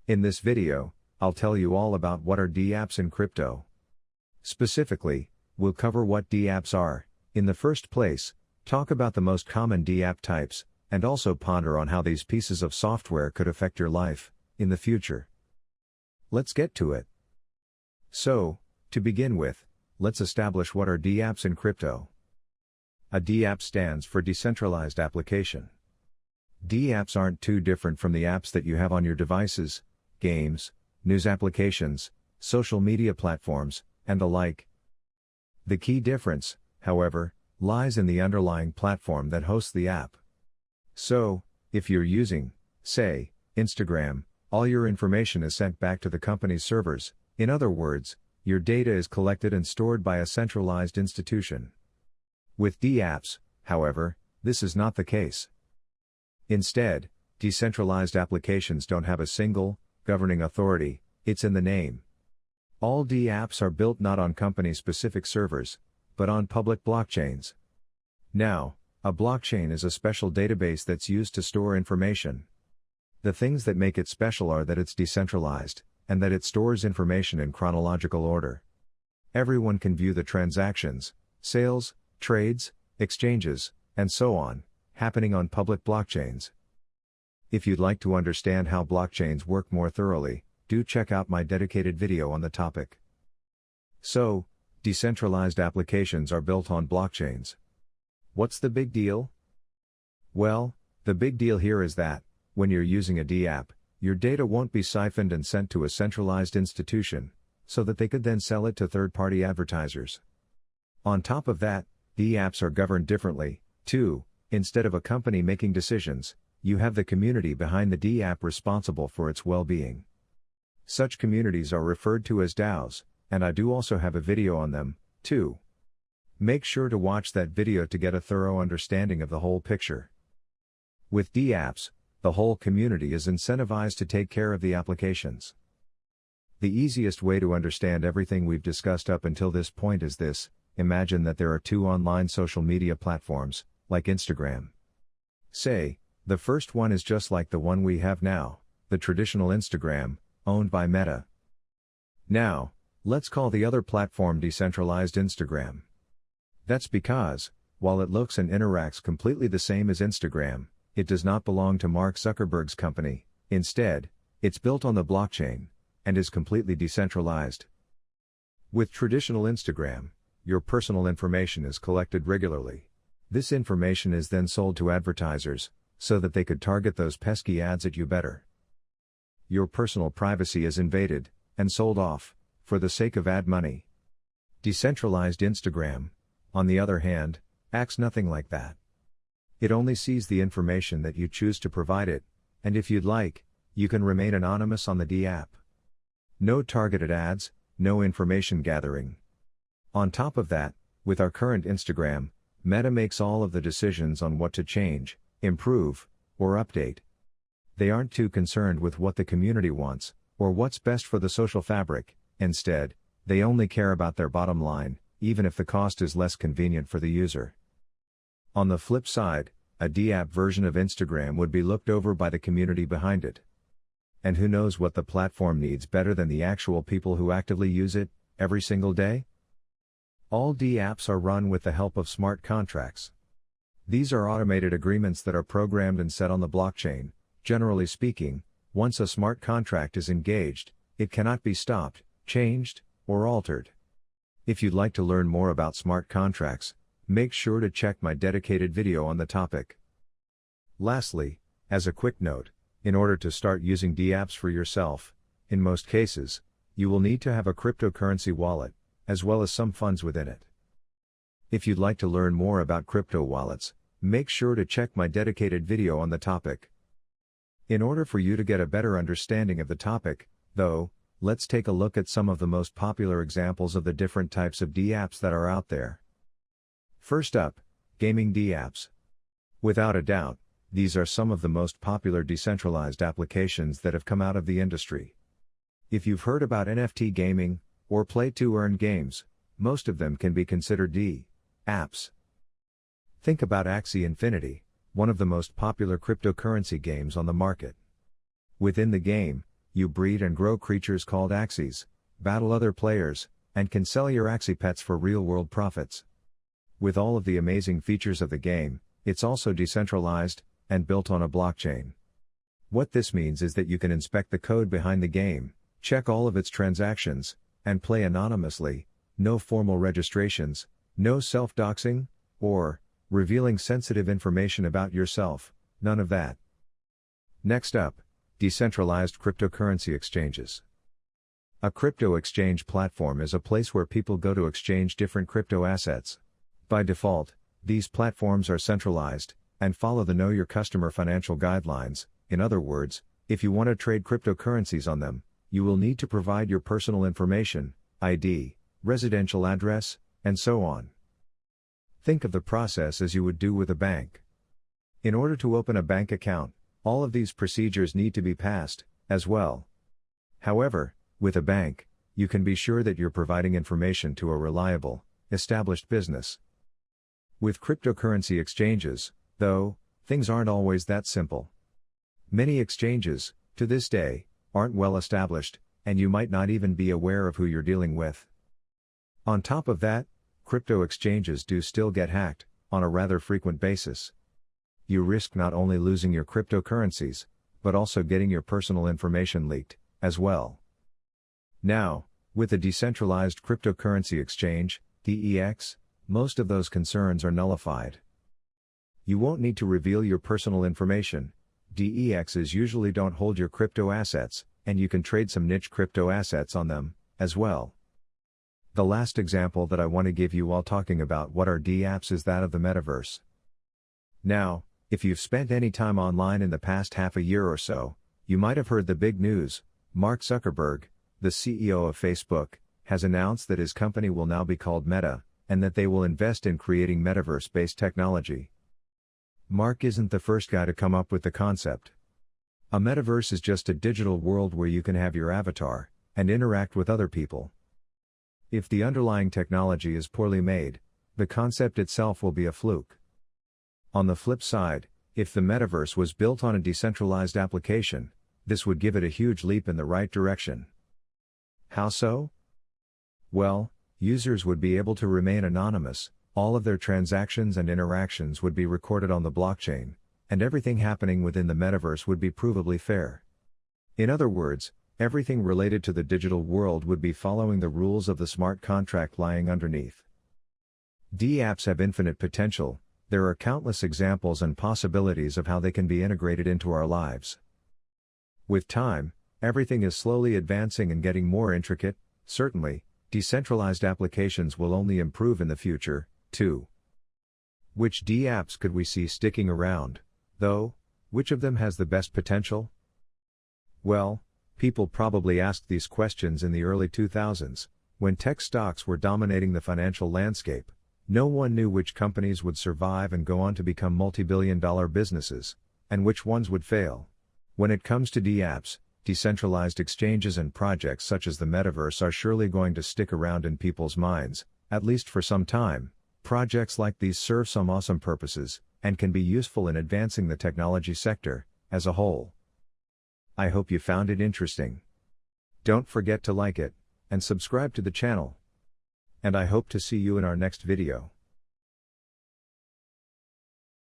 In this video, I'll tell you all about what are dApps in crypto. Specifically, we'll cover what dApps are, in the first place, talk about the most common dApp types, and also ponder on how these pieces of software could affect your life, in the future. Let's get to it. So, to begin with, let's establish what are dApps in crypto. A dApp stands for Decentralized Application. dApps aren't too different from the apps that you have on your devices, games, news applications, social media platforms, and the like. The key difference, however, lies in the underlying platform that hosts the app. So, if you're using, say, Instagram, all your information is sent back to the company's servers. In other words, your data is collected and stored by a centralized institution. With dApps, however, this is not the case. Instead, decentralized applications don't have a single, governing authority, it's in the name. All dApps are built not on company-specific servers, but on public blockchains. Now, a blockchain is a special database that's used to store information. The things that make it special are that it's decentralized, and that it stores information in chronological order. Everyone can view the transactions, sales, trades, exchanges, and so on, happening on public blockchains. If you'd like to understand how blockchains work more thoroughly, do check out my dedicated video on the topic. So, decentralized applications are built on blockchains. What's the big deal? Well, the big deal here is that, when you're using a dApp, your data won't be siphoned and sent to a centralized institution, so that they could then sell it to third-party advertisers. On top of that, dApps are governed differently, too. Instead of a company making decisions, you have the community behind the dApp responsible for its well-being. Such communities are referred to as DAOs, and I do also have a video on them, too. Make sure to watch that video to get a thorough understanding of the whole picture. With dApps, the whole community is incentivized to take care of the applications. The easiest way to understand everything we've discussed up until this point is this: imagine that there are two online social media platforms, like Instagram. Say, the first one is just like the one we have now, the traditional Instagram, owned by Meta. Now, let's call the other platform Decentralized Instagram. That's because, while it looks and interacts completely the same as Instagram, it does not belong to Mark Zuckerberg's company. Instead, it's built on the blockchain, and is completely decentralized. With traditional Instagram, your personal information is collected regularly. This information is then sold to advertisers, so that they could target those pesky ads at you better. Your personal privacy is invaded, and sold off, for the sake of ad money. Decentralized Instagram, on the other hand, acts nothing like that. It only sees the information that you choose to provide it, and if you'd like, you can remain anonymous on the dApp. No targeted ads, no information gathering. On top of that, with our current Instagram, Meta makes all of the decisions on what to change, improve, or update. They aren't too concerned with what the community wants, or what's best for the social fabric. Instead, they only care about their bottom line, even if the cost is less convenient for the user. On the flip side, a dApp version of Instagram would be looked over by the community behind it. And who knows what the platform needs better than the actual people who actively use it, every single day? All dApps are run with the help of smart contracts. These are automated agreements that are programmed and set on the blockchain. Generally speaking, once a smart contract is engaged, it cannot be stopped, changed, or altered. If you'd like to learn more about smart contracts, make sure to check my dedicated video on the topic. Lastly, as a quick note, in order to start using dApps for yourself, in most cases, you will need to have a cryptocurrency wallet, as well as some funds within it. If you'd like to learn more about crypto wallets, make sure to check my dedicated video on the topic. In order for you to get a better understanding of the topic, though, let's take a look at some of the most popular examples of the different types of dApps that are out there. First up, gaming dApps. Without a doubt, these are some of the most popular decentralized applications that have come out of the industry. If you've heard about NFT gaming, or play-to-earn games, most of them can be considered dApps. Think about Axie Infinity, one of the most popular cryptocurrency games on the market. Within the game, You breed and grow creatures called Axies, battle other players, and can sell your Axie pets for real-world profits. With all of the amazing features of the game, it's also decentralized, and built on a blockchain. What this means is that you can inspect the code behind the game, check all of its transactions, and play anonymously, no formal registrations, no self-doxing, or revealing sensitive information about yourself, none of that. Next up, decentralized cryptocurrency exchanges. A crypto exchange platform is a place where people go to exchange different crypto assets. By default, these platforms are centralized, and follow the Know Your Customer financial guidelines. In other words, if you want to trade cryptocurrencies on them, you will need to provide your personal information, ID, residential address, and so on. Think of the process as you would do with a bank. In order to open a bank account, all of these procedures need to be passed, as well. However, with a bank, you can be sure that you're providing information to a reliable, established business. With cryptocurrency exchanges, though, things aren't always that simple. Many exchanges, to this day, aren't well established, and you might not even be aware of who you're dealing with. On top of that, crypto exchanges do still get hacked, on a rather frequent basis. You risk not only losing your cryptocurrencies, but also getting your personal information leaked, as well. Now, with a decentralized cryptocurrency exchange, DEX, most of those concerns are nullified. You won't need to reveal your personal information. DEXs usually don't hold your crypto assets, and you can trade some niche crypto assets on them, as well. The last example that I want to give you while talking about what are dApps is that of the metaverse. Now, if you've spent any time online in the past half a year or so, you might have heard the big news. Mark Zuckerberg, the CEO of Facebook, has announced that his company will now be called Meta, and that they will invest in creating metaverse-based technology. Mark isn't the first guy to come up with the concept. A metaverse is just a digital world where you can have your avatar, and interact with other people. If the underlying technology is poorly made, the concept itself will be a fluke. On the flip side, if the metaverse was built on a decentralized application, this would give it a huge leap in the right direction. How so? Well, users would be able to remain anonymous, all of their transactions and interactions would be recorded on the blockchain, and everything happening within the metaverse would be provably fair. In other words, everything related to the digital world would be following the rules of the smart contract lying underneath. dApps have infinite potential. There are countless examples and possibilities of how they can be integrated into our lives. With time, everything is slowly advancing and getting more intricate. Certainly, decentralized applications will only improve in the future, too. Which dApps could we see sticking around, though? Which of them has the best potential? Well, people probably asked these questions in the early 2000s, when tech stocks were dominating the financial landscape. No one knew which companies would survive and go on to become multi-billion-dollar businesses, and which ones would fail. When it comes to dApps, decentralized exchanges and projects such as the metaverse are surely going to stick around in people's minds, at least for some time. Projects like these serve some awesome purposes, and can be useful in advancing the technology sector, as a whole. I hope you found it interesting. Don't forget to like it, and subscribe to the channel. And I hope to see you in our next video.